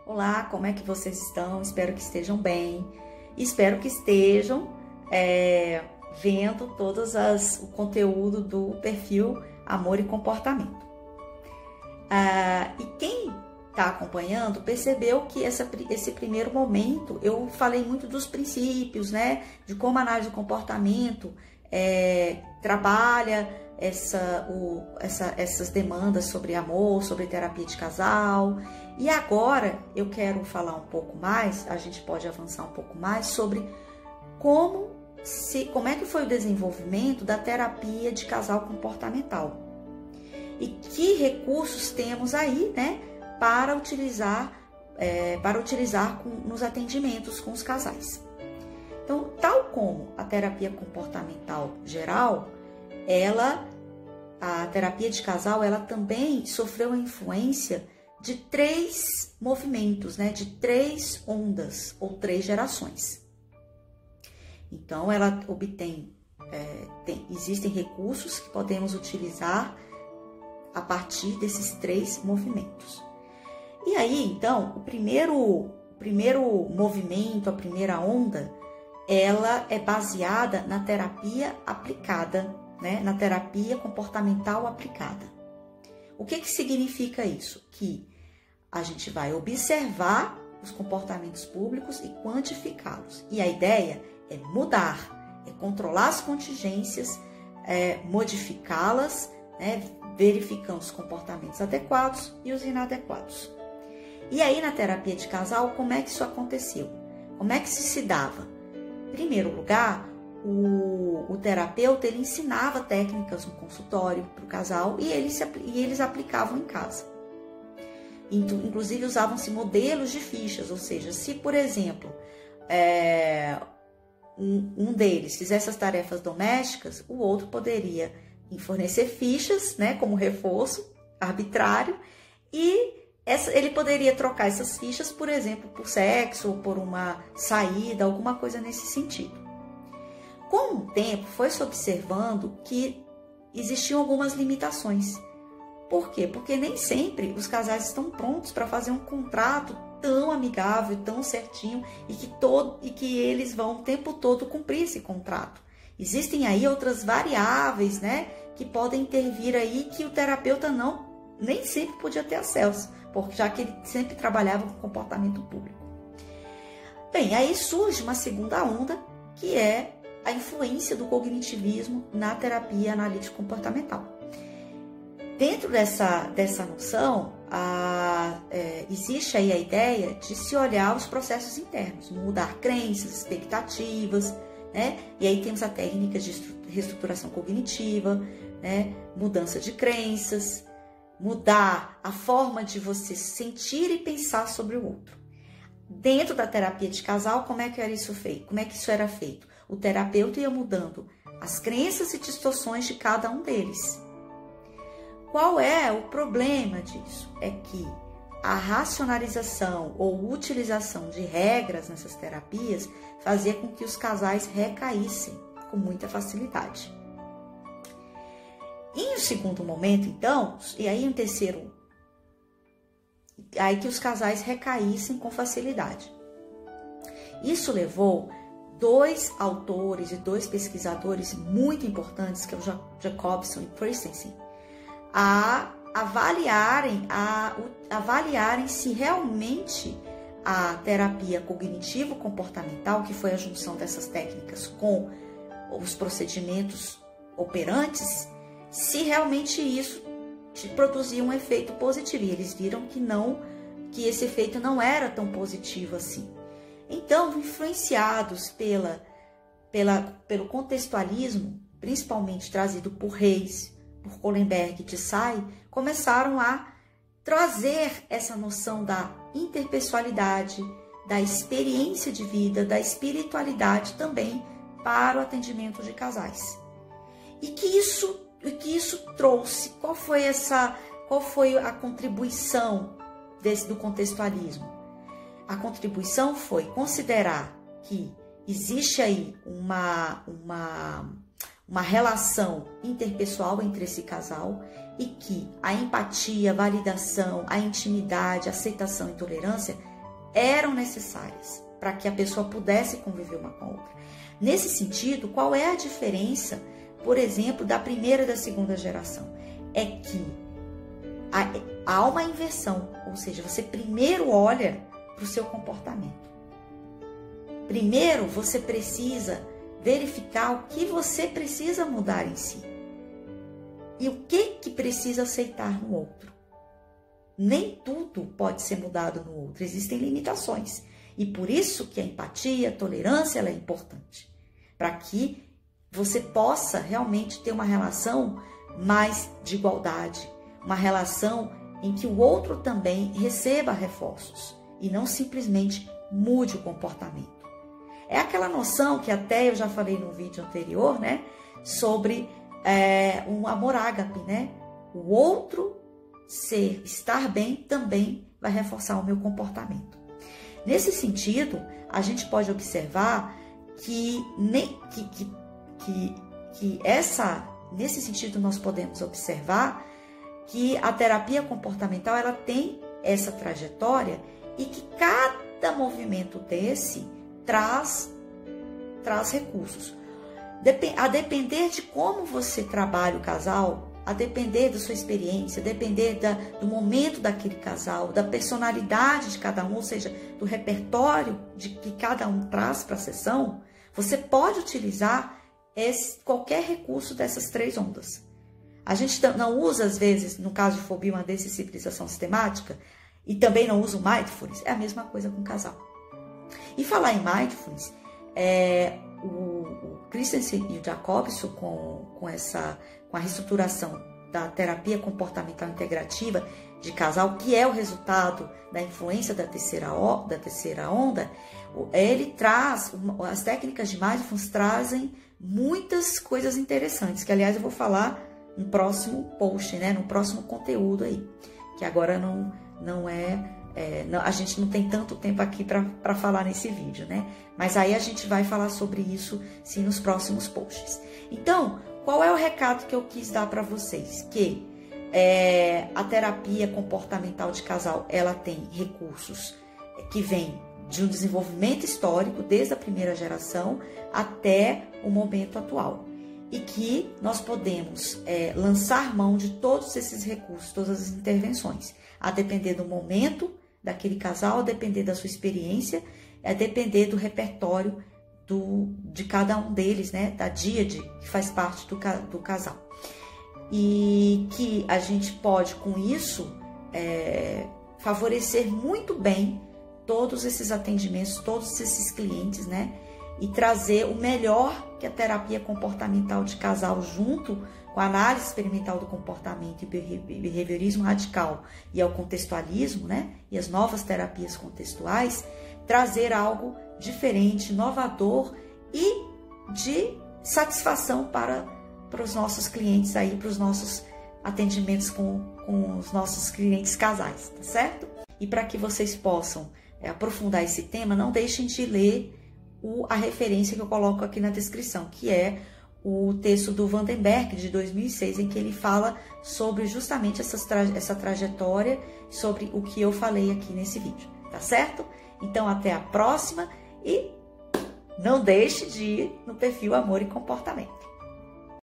Olá, como é que vocês estão? Espero que estejam bem. Espero que estejam vendo o conteúdo do perfil Amor e Comportamento. E quem está acompanhando percebeu que esse primeiro momento eu falei muito dos princípios, né? De como a análise do comportamento trabalha essas demandas sobre amor, sobre terapia de casal. E agora eu quero falar um pouco mais, a gente pode avançar um pouco mais sobre como é que foi o desenvolvimento da terapia de casal comportamental. E que recursos temos aí, né, para utilizar nos atendimentos com os casais. Então, tal como a terapia comportamental geral, a terapia de casal, ela também sofreu a influência de 3 movimentos, né, de 3 ondas ou 3 gerações. Então, ela obtém, existem recursos que podemos utilizar a partir desses 3 movimentos. E aí, então, o primeiro movimento, a primeira onda, ela é baseada na terapia aplicada, né? Na terapia comportamental aplicada. O que significa isso? Que a gente vai observar os comportamentos públicos e quantificá-los. E a ideia é mudar, é controlar as contingências, modificá-las, né? Verificando os comportamentos adequados e os inadequados. E aí, na terapia de casal, como é que isso aconteceu? Como é que isso se dava? Em primeiro lugar, o terapeuta ele ensinava técnicas no consultório para o casal e eles aplicavam em casa. Inclusive, usavam-se modelos de fichas, ou seja, se, por exemplo, um deles fizesse as tarefas domésticas, o outro poderia fornecer fichas, né, como reforço arbitrário, e ele poderia trocar essas fichas, por exemplo, por sexo ou por uma saída, alguma coisa nesse sentido. Com o tempo, foi-se observando que existiam algumas limitações. Por quê? Porque nem sempre os casais estão prontos para fazer um contrato tão amigável, tão certinho, e que eles vão o tempo todo cumprir esse contrato. Existem aí outras variáveis, né, que podem intervir aí que o terapeuta nem sempre podia ter acesso, já que ele sempre trabalhava com comportamento público. Bem, aí surge uma segunda onda, que é a influência do cognitivismo na terapia analítico-comportamental. Dentro dessa noção, existe aí a ideia de se olhar os processos internos, mudar crenças, expectativas, né? E aí temos a técnica de reestruturação cognitiva, né? Mudança de crenças, mudar a forma de você sentir e pensar sobre o outro. Dentro da terapia de casal, como é que era isso feito? Como é que isso era feito? O terapeuta ia mudando as crenças e distorções de cada um deles. Qual é o problema disso? É que a racionalização ou utilização de regras nessas terapias fazia com que os casais recaíssem com muita facilidade. E no segundo momento, então, e aí em terceiro, aí que os casais recaíssem com facilidade. Isso levou 2 autores e 2 pesquisadores muito importantes, que é o Jacobson e Christensen, a avaliarem se realmente a terapia cognitivo-comportamental, que foi a junção dessas técnicas com os procedimentos operantes, se realmente isso produzia um efeito positivo. E eles viram que esse efeito não era tão positivo assim. Então, influenciados pelo contextualismo, principalmente trazido por Reis, por Kohlenberg e Tsai, começaram a trazer essa noção da interpessoalidade, da experiência de vida, da espiritualidade também para o atendimento de casais. E que isso trouxe? Qual foi a contribuição do contextualismo? A contribuição foi considerar que existe aí uma relação interpessoal entre esse casal e que a empatia, a validação, a intimidade, a aceitação e tolerância eram necessárias para que a pessoa pudesse conviver uma com a outra. Nesse sentido, qual é a diferença, por exemplo, da primeira e da segunda geração? É que há uma inversão, ou seja, você primeiro olha para o seu comportamento. Primeiro, você precisa verificar o que você precisa mudar em si e o que precisa aceitar no outro. Nem tudo pode ser mudado no outro, existem limitações. E por isso que a empatia, a tolerância, ela é importante. Para que você possa realmente ter uma relação mais de igualdade, uma relação em que o outro também receba reforços e não simplesmente mude o comportamento. É aquela noção que até eu já falei no vídeo anterior, né? Sobre um amor ágape, né? O outro estar bem também vai reforçar o meu comportamento. Nesse sentido, a gente pode observar nesse sentido nós podemos observar que a terapia comportamental ela tem essa trajetória e que cada movimento desse traz recursos. A depender de como você trabalha o casal, a depender da sua experiência, a depender do momento daquele casal, da personalidade de cada um, ou seja, do repertório que cada um traz para a sessão, você pode utilizar qualquer recurso dessas três ondas. A gente não usa, às vezes, no caso de fobia, uma dessensibilização sistemática, e também não usa o mindfulness, é a mesma coisa com o casal. E falar em mindfulness, o Christensen e o Jacobson, com a reestruturação da terapia comportamental integrativa de casal, que é o resultado da influência da terceira onda, ele traz, as técnicas de mindfulness trazem muitas coisas interessantes, que aliás eu vou falar no próximo post, né, no próximo conteúdo aí, que agora a gente não tem tanto tempo aqui para falar nesse vídeo, né? Mas aí a gente vai falar sobre isso sim nos próximos posts. Então, qual é o recado que eu quis dar para vocês? Que a terapia comportamental de casal, ela tem recursos que vêm de um desenvolvimento histórico, desde a primeira geração até o momento atual. E que nós podemos lançar mão de todos esses recursos, todas as intervenções, a depender do momento daquele casal, a depender da sua experiência, a depender do repertório de cada um deles, né? Da díade, que faz parte do casal. E que a gente pode, com isso, favorecer muito bem todos esses atendimentos, todos esses clientes, né? E trazer o melhor que a terapia comportamental de casal, junto com a análise experimental do comportamento e behaviorismo radical e ao contextualismo, né? E as novas terapias contextuais, trazer algo diferente, inovador e de satisfação para os nossos clientes aí, para os nossos atendimentos com os nossos clientes casais, tá certo? E para que vocês possam aprofundar esse tema, não deixem de ler a referência que eu coloco aqui na descrição, que é o texto do Vandenberg, de 2006, em que ele fala sobre justamente essa trajetória, sobre o que eu falei aqui nesse vídeo, tá certo? Então, até a próxima e não deixe de ir no perfil Amor e Comportamento.